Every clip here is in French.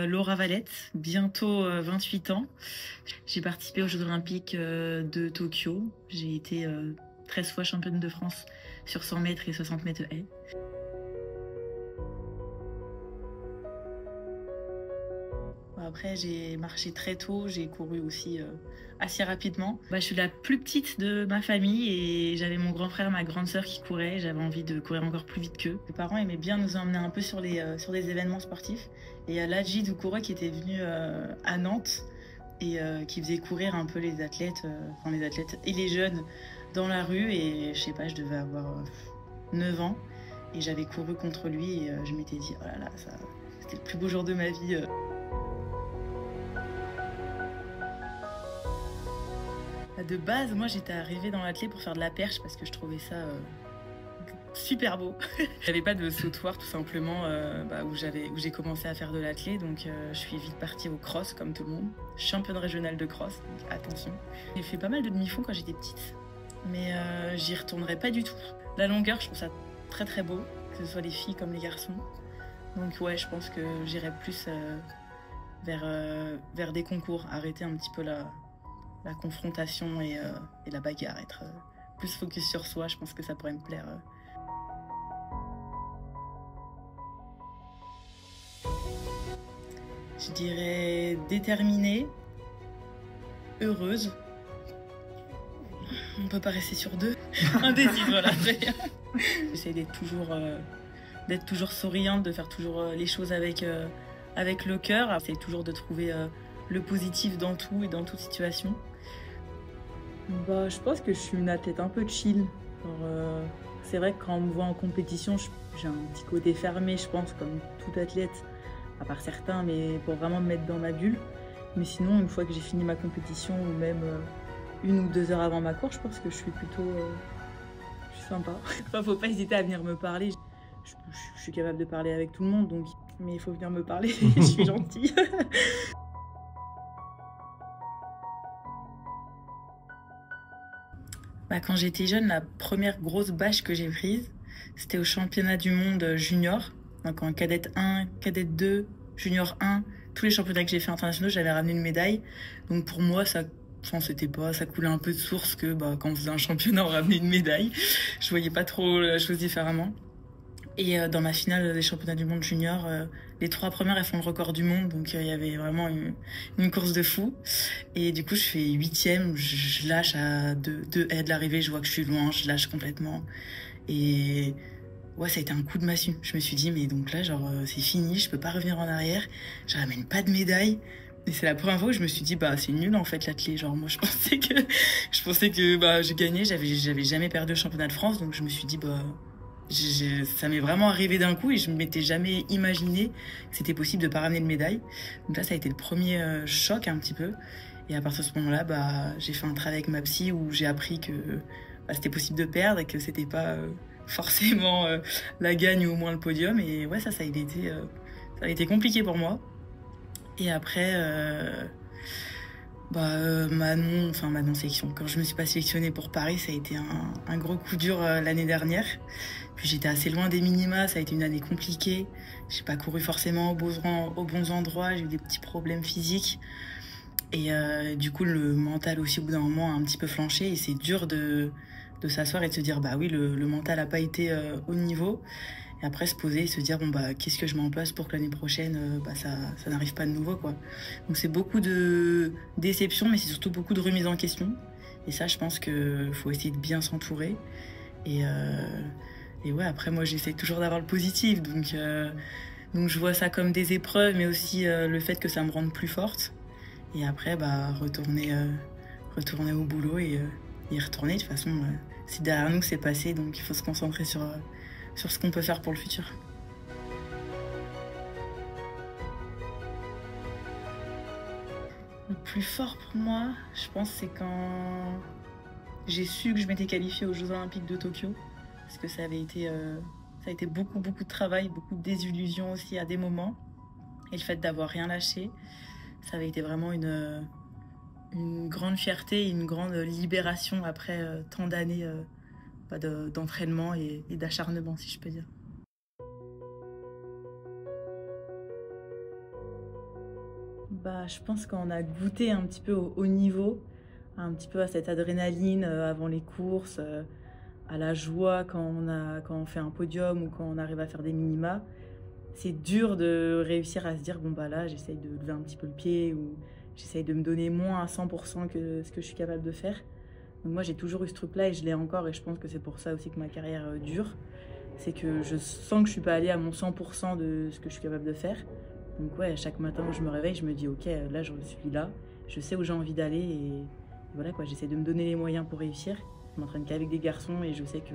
Laura Valette, bientôt 28 ans. J'ai participé aux Jeux Olympiques de Tokyo. J'ai été 13 fois championne de France sur 100 mètres et 60 mètres haies. Après, j'ai marché très tôt, j'ai couru aussi assez rapidement. Je suis la plus petite de ma famille et j'avais mon grand frère, ma grande sœur qui couraient. J'avais envie de courir encore plus vite qu'eux. Mes parents aimaient bien nous emmener un peu sur des événements sportifs. Et il y a Ladji Doucouré qui était venu à Nantes et qui faisait courir un peu les athlètes et les jeunes dans la rue. Et je sais pas, je devais avoir 9 ans. Et j'avais couru contre lui et je m'étais dit, oh là là, c'était le plus beau jour de ma vie. De base, moi j'étais arrivée dans l'athlé pour faire de la perche parce que je trouvais ça super beau. J'avais pas de sautoir tout simplement où j'ai commencé à faire de l'athlé, donc je suis vite partie au cross comme tout le monde. Championne régionale de cross, donc attention. J'ai fait pas mal de demi-fond quand j'étais petite, mais j'y retournerai pas du tout. La longueur, je trouve ça très très beau, que ce soit les filles comme les garçons. Donc ouais, je pense que j'irai plus vers des concours, arrêter un petit peu la confrontation et la bagarre, être plus focus sur soi, je pense que ça pourrait me plaire. Je dirais déterminée, heureuse. On peut pas rester sur deux. Indécise, voilà. J'essaie d'être toujours souriante, de faire toujours les choses avec le cœur. J'essaie toujours de trouver le positif dans tout et dans toute situation. Je pense que je suis une athlète un peu chill. C'est vrai que quand on me voit en compétition, j'ai un petit côté fermé, je pense, comme tout athlète, à part certains, mais pour vraiment me mettre dans ma bulle. Mais sinon, une fois que j'ai fini ma compétition, ou même 1 ou 2 heures avant ma course, je pense que je suis plutôt sympa. Faut pas hésiter à venir me parler. Je suis capable de parler avec tout le monde, mais il faut venir me parler, je suis gentille. Quand j'étais jeune, la première grosse bâche que j'ai prise, c'était au championnat du monde junior. Donc en cadette 1, cadette 2, junior 1, tous les championnats que j'ai fait internationaux, j'avais ramené une médaille. Donc pour moi, ça coulait un peu de source que quand on faisait un championnat, on ramenait une médaille. Je voyais pas trop la chose différemment. Et dans ma finale des championnats du monde junior, les 3 premières, elles font le record du monde. Donc il y avait vraiment une course de fou. Et du coup, je fais 8e, je lâche à 2 haies de l'arrivée, je vois que je suis loin, je lâche complètement. Et ouais, ça a été un coup de massue. Je me suis dit, mais donc là, c'est fini, je peux pas revenir en arrière, je ramène pas de médaille. Et c'est la première fois où je me suis dit, c'est nul en fait l'athlé. Moi, je pensais que je gagnais, j'avais jamais perdu le championnat de France, donc je me suis dit, ça m'est vraiment arrivé d'un coup et je ne m'étais jamais imaginé que c'était possible de pas ramener de médaille. Donc là, ça a été le premier choc un petit peu. Et à partir de ce moment-là, j'ai fait un travail avec ma psy où j'ai appris que c'était possible de perdre et que c'était pas forcément la gagne ou au moins le podium. Et ouais, ça a été compliqué pour moi. Et après, Manon sélection. Quand je me suis pas sélectionnée pour Paris, ça a été un gros coup dur l'année dernière. Puis j'étais assez loin des minima, ça a été une année compliquée. J'ai pas couru forcément aux bons endroits, j'ai eu des petits problèmes physiques. Et du coup, le mental aussi, au bout d'un moment, a un petit peu flanché. Et c'est dur de s'asseoir et de se dire, oui, le mental a pas été au niveau. Et après, se poser et se dire, qu'est-ce que je mets en place pour que l'année prochaine, ça n'arrive pas de nouveau, quoi. Donc c'est beaucoup de déception, mais c'est surtout beaucoup de remise en question. Et ça, je pense qu'il faut essayer de bien s'entourer. Et ouais, après, moi, j'essaie toujours d'avoir le positif. Donc je vois ça comme des épreuves, mais aussi le fait que ça me rende plus forte. Et après, retourner au boulot et y retourner. De toute façon, c'est derrière nous que c'est passé, donc il faut se concentrer sur ce qu'on peut faire pour le futur. Le plus fort pour moi, je pense, c'est quand j'ai su que je m'étais qualifiée aux Jeux Olympiques de Tokyo. Parce que ça a été beaucoup, beaucoup de travail, beaucoup de désillusions aussi à des moments. Et le fait d'avoir rien lâché, ça avait été vraiment une grande fierté et une grande libération après tant d'années d'entraînement et d'acharnement, si je peux dire. Bah, je pense qu'on a goûté un petit peu au haut niveau, un petit peu à cette adrénaline avant les courses, à la joie quand on fait un podium ou quand on arrive à faire des minima. C'est dur de réussir à se dire, bon bah là, j'essaye de lever un petit peu le pied ou j'essaye de me donner moins à 100% que ce que je suis capable de faire. Donc moi, j'ai toujours eu ce truc-là et je l'ai encore et je pense que c'est pour ça aussi que ma carrière dure. C'est que je sens que je suis pas allée à mon 100% de ce que je suis capable de faire. Donc ouais, chaque matin où je me réveille, je me dis ok, là je suis là, je sais où j'ai envie d'aller et voilà quoi, j'essaie de me donner les moyens pour réussir. Je m'entraîne qu'avec des garçons et je sais que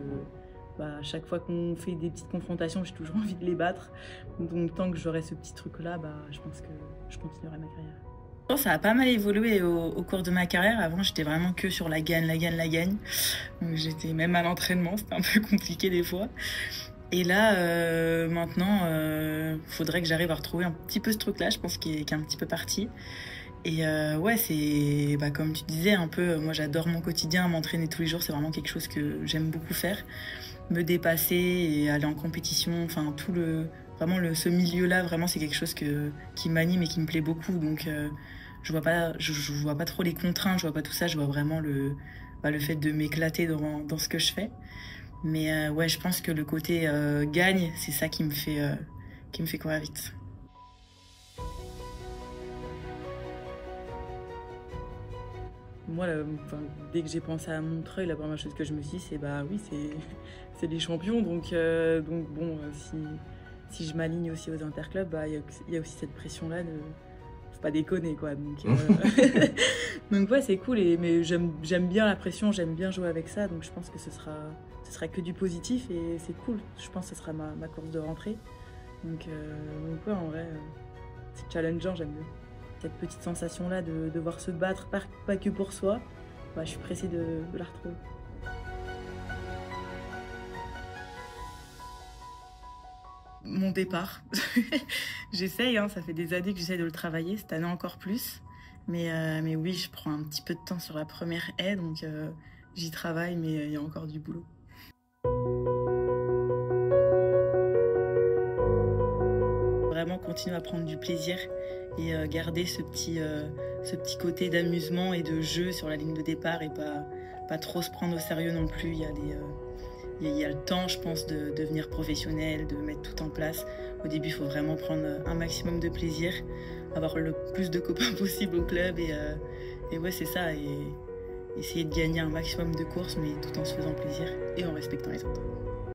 bah, chaque fois qu'on fait des petites confrontations, j'ai toujours envie de les battre. Donc tant que j'aurai ce petit truc-là, bah, je pense que je continuerai ma carrière. Ça a pas mal évolué au cours de ma carrière. Avant, j'étais vraiment que sur la gagne, la gagne, la gagne. Donc j'étais même à l'entraînement, c'était un peu compliqué des fois. Et là, maintenant, faudrait que j'arrive à retrouver un petit peu ce truc-là, je pense qu'il est un petit peu parti. Et ouais, c'est bah, comme tu disais, un peu, moi j'adore mon quotidien, m'entraîner tous les jours, c'est vraiment quelque chose que j'aime beaucoup faire. Me dépasser et aller en compétition, enfin ce milieu-là, vraiment c'est quelque chose qui m'anime et qui me plaît beaucoup. Donc je vois pas trop les contraintes, je vois pas tout ça, je vois vraiment le fait de m'éclater dans ce que je fais. Mais ouais, je pense que le côté gagne, c'est ça qui me fait courir vite. Moi, dès que j'ai pensé à Montreuil, la première chose que je me suis dit, c'est bah oui, c'est les champions. Donc bon, si je m'aligne aussi aux interclubs, bah il y a aussi cette pression-là de faut pas déconner quoi. Donc ouais, c'est cool. Mais j'aime bien la pression, j'aime bien jouer avec ça. Donc je pense que ce sera que du positif et c'est cool. Je pense que ce sera ma course de rentrée. Donc ouais, en vrai, c'est challengeant, j'aime bien. Cette petite sensation-là de devoir se battre, pas que pour soi, bah, je suis pressée de la retrouver. Mon départ. J'essaye, hein, ça fait des années que j'essaie de le travailler, cette année encore plus. Mais oui, je prends un petit peu de temps sur la première haie, donc j'y travaille, mais il y a encore du boulot. Vraiment continuer à prendre du plaisir et garder ce petit côté d'amusement et de jeu sur la ligne de départ et pas trop se prendre au sérieux non plus. Il y a le temps, je pense, de devenir professionnel, de mettre tout en place. Au début, il faut vraiment prendre un maximum de plaisir, avoir le plus de copains possible au club et ouais, c'est ça. Et essayer de gagner un maximum de courses, mais tout en se faisant plaisir et en respectant les autres.